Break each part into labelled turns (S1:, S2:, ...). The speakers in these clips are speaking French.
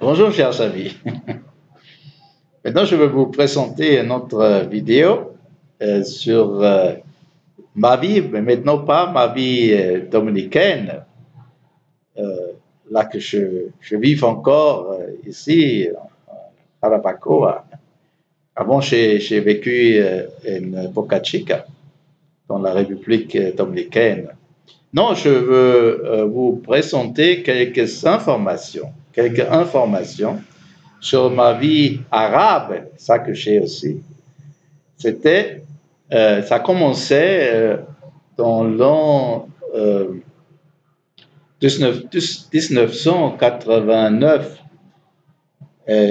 S1: Bonjour chers amis. Maintenant je vais vous présenter une autre vidéo sur ma vie, mais maintenant pas ma vie dominicaine, euh, là que je vis encore ici à Arapacoa. Avant j'ai vécu en Boca Chica, dans la République dominicaine. Non, je veux vous présenter quelques informations sur ma vie arabe, ça que j'ai aussi. Ça commençait dans l'an 1989.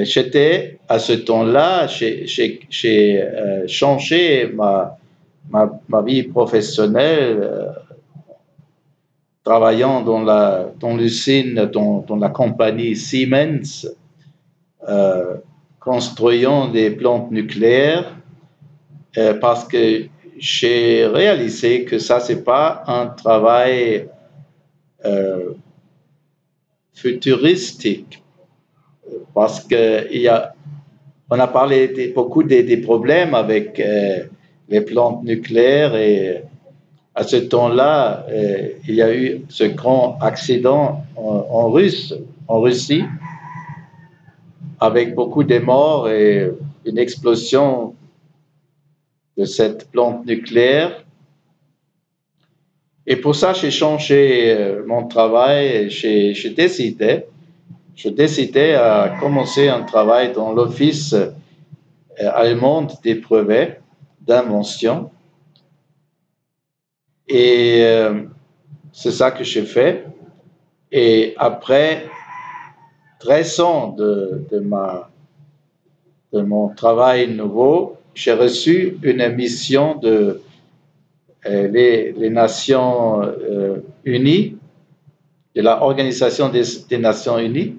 S1: J'étais à ce temps-là, j'ai changé ma vie professionnelle, travaillant dans l'usine, dans la compagnie Siemens, construisant des plantes nucléaires, parce que j'ai réalisé que ça, c'est pas un travail futuristique, parce que on a parlé beaucoup des problèmes avec les plantes nucléaires, et à ce temps-là, il y a eu ce grand accident en Russie, avec beaucoup de morts et une explosion de cette plante nucléaire. Et pour ça, j'ai changé mon travail. Je décidais à commencer un travail dans l'office allemand des brevets d'invention. Et c'est ça que j'ai fait. Et après 13 ans de mon travail nouveau, j'ai reçu une mission de les Nations Unies, de l'Organisation des Nations Unies,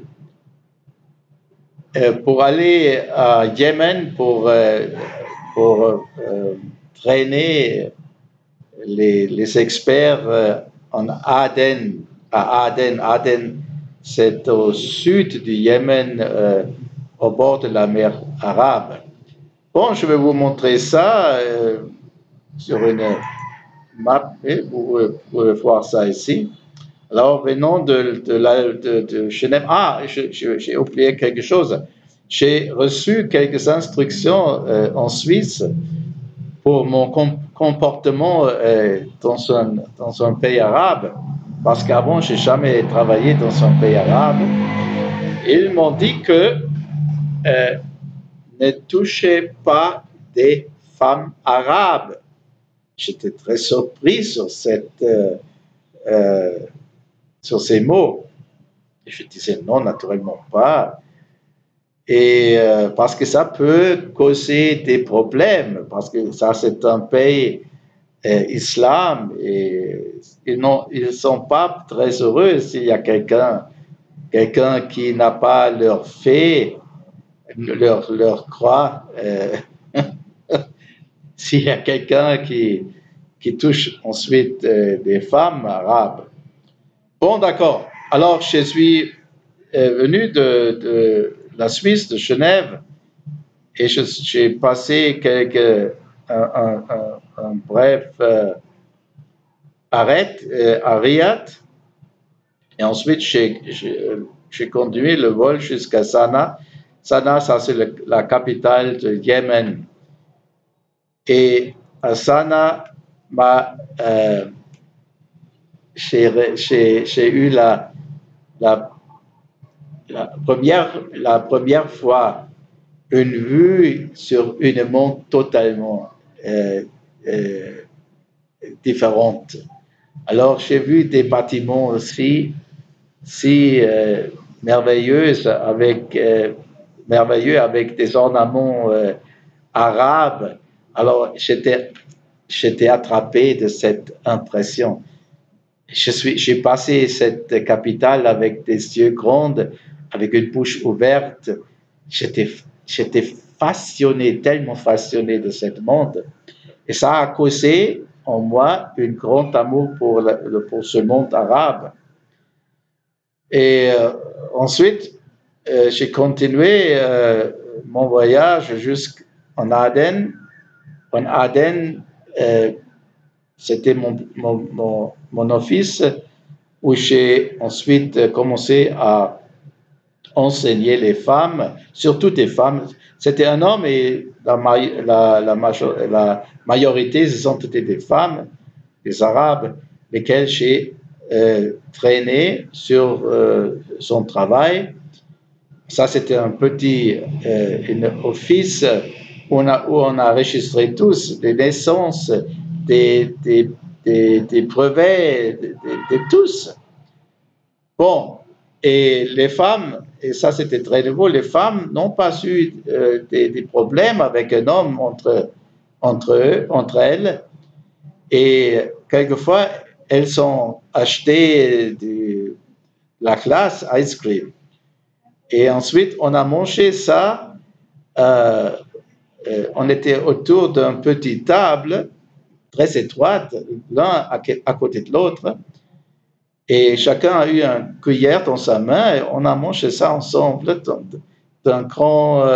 S1: pour aller à Yémen pour traîner les experts en Aden. À Aden, c'est au sud du Yémen, au bord de la mer Arabe. Bon, je vais vous montrer ça sur une map, et vous pouvez voir ça ici. Alors, venons de Genève. Ah, j'ai oublié quelque chose. J'ai reçu quelques instructions en Suisse pour mon comportement dans un pays arabe, parce qu'avant, je n'ai jamais travaillé dans un pays arabe. Ils m'ont dit que ne touchez pas des femmes arabes. J'étais très surpris sur ces mots. Et je disais non, naturellement pas. Et parce que ça peut causer des problèmes, parce que ça, c'est un pays islam, et ils ne sont pas très heureux s'il y a quelqu'un qui n'a pas leur fait, leur croix. S'il y a quelqu'un qui touche ensuite des femmes arabes. Bon, d'accord. Alors, je suis venu de la Suisse, de Genève, et j'ai passé un bref arrêt à Riyad, et ensuite j'ai conduit le vol jusqu'à Sanaa. Sanaa, ça c'est la capitale du Yémen. Et à Sanaa, j'ai eu la première fois une vue sur une monde totalement différente. Alors, j'ai vu des bâtiments aussi si merveilleux, avec des ornements arabes. Alors, j'étais attrapé de cette impression. J'ai passé cette capitale avec des yeux grands, avec une bouche ouverte. J'étais passionné, tellement passionné de ce monde. Et ça a causé en moi un grand amour pour ce monde arabe. Et ensuite, j'ai continué mon voyage jusqu'en Aden. En Aden, c'était mon office où j'ai ensuite commencé à enseigner les femmes, surtout des femmes. C'était un homme et la majorité, ce sont des femmes, des Arabes, lesquels j'ai traîné sur son travail. Ça, c'était un petit office où on a enregistré tous des naissances, des brevets, de tous. Bon, et les femmes, et ça c'était très nouveau, les femmes n'ont pas eu des problèmes avec un homme entre elles. Et quelquefois, elles ont acheté de la classe ice cream. Et ensuite, on a mangé ça. On était autour d'une petite table, très étroite, l'un à côté de l'autre. Et chacun a eu une cuillère dans sa main et on a mangé ça ensemble d'un grand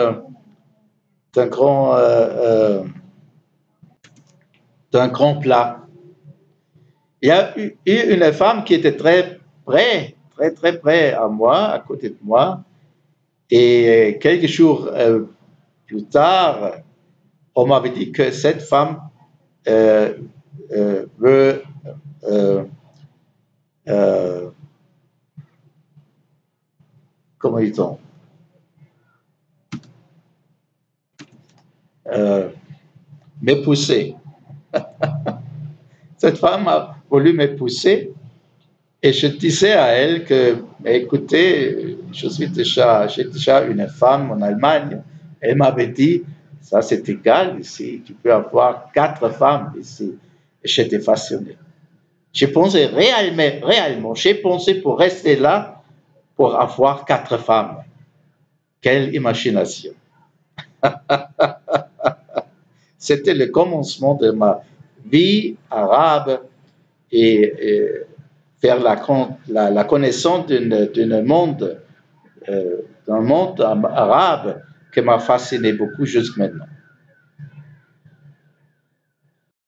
S1: plat. Il y a eu une femme qui était très près à moi, à côté de moi. Et quelques jours plus tard, on m'avait dit que cette femme veut comment dit-on m'épouser. Cette femme a voulu m'épouser et je disais à elle que, écoutez, j'ai déjà une femme en Allemagne. Elle m'avait dit, ça c'est égal ici, tu peux avoir 4 femmes ici. Et j'étais fasciné. J'ai pensé réellement, j'ai pensé pour rester là, pour avoir 4 femmes. Quelle imagination. C'était le commencement de ma vie arabe et faire la connaissance d'un monde arabe qui m'a fasciné beaucoup jusqu'à maintenant.